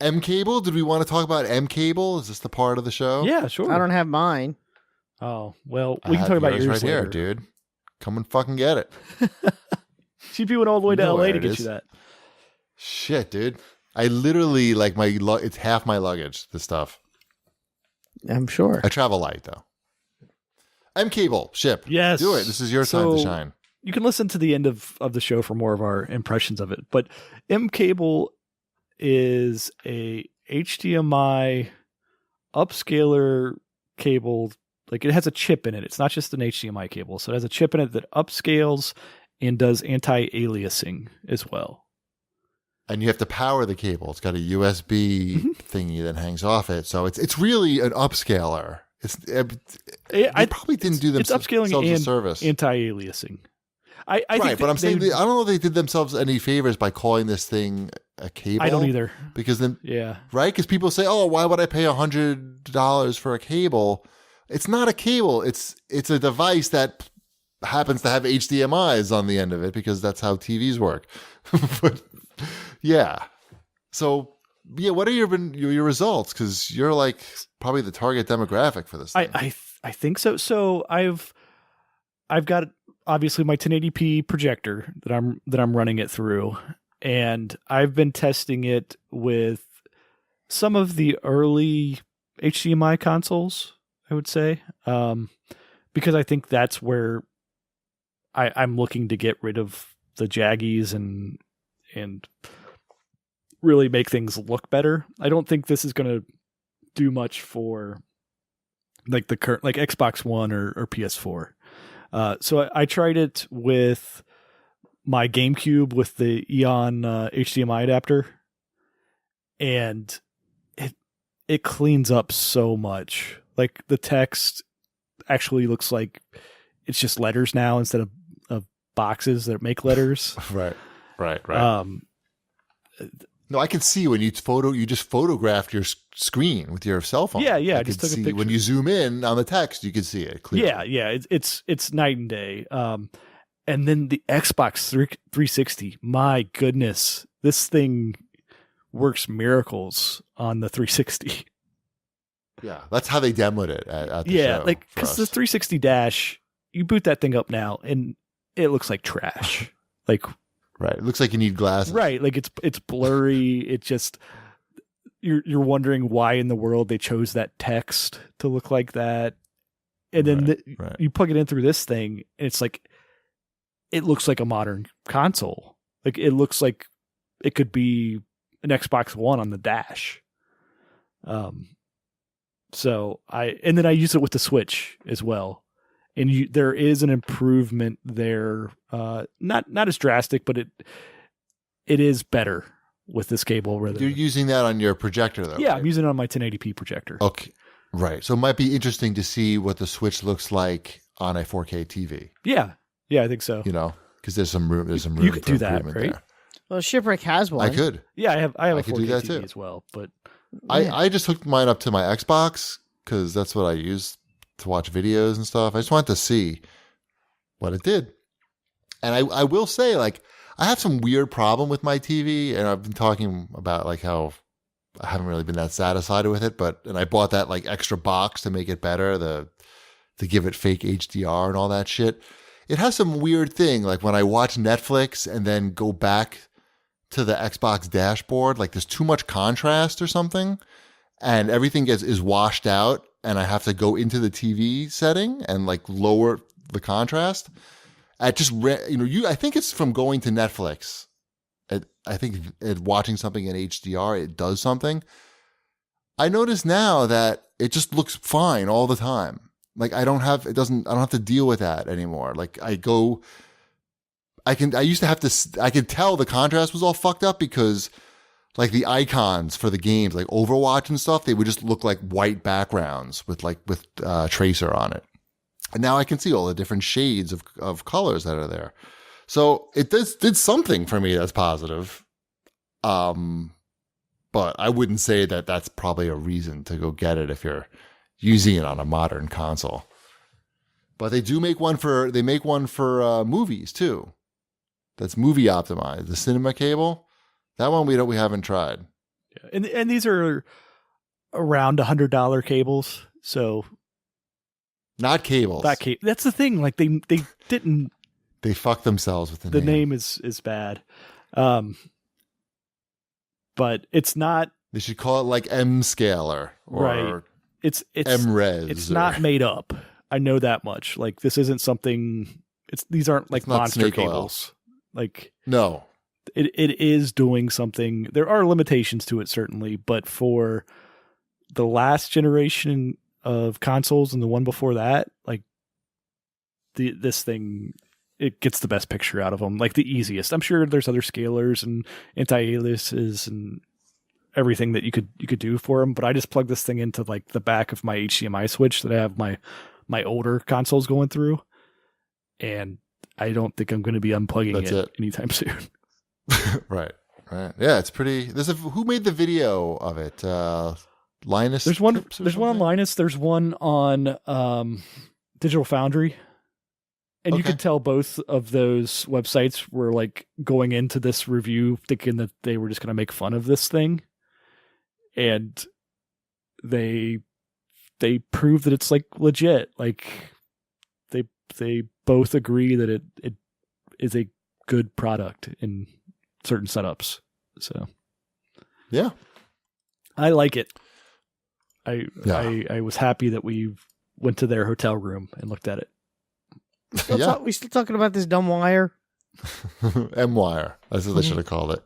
mCable. Did we want to talk about mCable? Is this the part of the show? Yeah, sure. I don't have mine. Oh, well, we can talk about yours right later. here, dude. Come and fucking get it. She went all the way to LA to get is. you that. Shit, dude. I literally, like, it's half my luggage, this stuff. I'm sure. I travel light, though. mCable, ship. Yes. Do it. This is your time to shine. You can listen to the end of the show for more of our impressions of it. But mCable is a HDMI upscaler cable. Like, it has a chip in it. It's not just an HDMI cable. So it has a chip in it that upscales and does anti-aliasing as well. And you have to power the cable. It's got a USB thingy that hangs off it. So it's really an upscaler. They probably didn't do themselves a service. Anti-aliasing. I right, think but I'm saying I don't know if they did themselves any favors by calling this thing a cable. I don't either. Because then, yeah, right? Because people say, "Oh, why would I pay $100 for a cable?" It's not a cable. It's a device that happens to have HDMI's on the end of it because that's how TVs work. But yeah, so yeah, what are your results? Because you're like probably the target demographic for this thing. I think so. So I've got obviously my 1080p projector that I'm running it through, and I've been testing it with some of the early HDMI consoles, I would say, because I think that's where I'm looking to get rid of the jaggies and really make things look better. I don't think this is going to do much for like the current, like Xbox One or PS4. So I tried it with my GameCube with the Eon HDMI adapter, and it cleans up so much. Like, the text actually looks like it's just letters now instead of boxes that make letters. Right. No, I can see when you just photographed your screen with your cell phone. Yeah, I just took a picture. When you zoom in on the text, you can see it clearly. Yeah, it's night and day. And then the Xbox 360, my goodness, this thing works miracles on the 360. Yeah, that's how they demoed it at the show. Yeah, like, because the 360 Dash, you boot that thing up now, and it looks like trash. Like, right, it looks like you need glasses. Right, like it's blurry. It just you're wondering why in the world they chose that text to look like that, and then you plug it in through this thing, and it's like it looks like a modern console. Like, it looks like it could be an Xbox One on the dash. So I use it with the Switch as well. And there is an improvement there, not as drastic, but it is better with this cable. You're using that on your projector, though. Yeah, right? I'm using it on my 1080p projector. Okay, right. So it might be interesting to see what the Switch looks like on a 4K TV. Yeah, I think so. You know, because there's some room. You could do that, right? There. Well, Shipwreck has one. I could. Yeah, I have a 4K could do that TV too. as well, but I just hooked mine up to my Xbox because that's what I use to watch videos and stuff. I just wanted to see what it did. And I will say, like, I have some weird problem with my TV, and I've been talking about like how I haven't really been that satisfied with it, and I bought that like extra box to make it better, to give it fake HDR and all that shit. It has some weird thing, like when I watch Netflix and then go back to the Xbox dashboard, like there's too much contrast or something, and everything is washed out, and I have to go into the TV setting and like lower the contrast. I think it's from going to Netflix. I think watching something in HDR, it does something. I notice now that it just looks fine all the time. Like I don't have to deal with that anymore. Like I could tell the contrast was all fucked up because like the icons for the games, like Overwatch and stuff, they would just look like white backgrounds with tracer on it. And now I can see all the different shades of colors that are there. So it did something for me that's positive. But I wouldn't say that that's probably a reason to go get it if you're using it on a modern console. But they do make one for movies too. That's movie optimized. The cinema cable, that one we haven't tried. And these are around $100 cables. So not cables. That's the thing. Like they didn't. They fucked themselves with the name. The name is bad. But it's not. They should call it like mScaler or right. It's mRes. It's not made up. I know that much. Like this isn't something. These aren't like monster cables. Like no. It is doing something. There are limitations to it certainly, but for the last generation of consoles and the one before that, like this thing, it gets the best picture out of them, like the easiest. I'm sure there's other scalers and anti-aliases and everything that you could do for them, but I just plug this thing into like the back of my HDMI switch that I have my older consoles going through, and I don't think I'm going to be unplugging it anytime soon. Right. Yeah, it's pretty. Who made the video of it? Linus. There's one on Linus. There's one on Digital Foundry. And you could tell both of those websites were like going into this review thinking that they were just going to make fun of this thing. And they prove that it's like legit. Like they both agree that it is a good product in certain setups. So yeah, I like it. I was happy that we went to their hotel room and looked at it. We still talking about this dumb wire? M-wire. That's what they should have called it.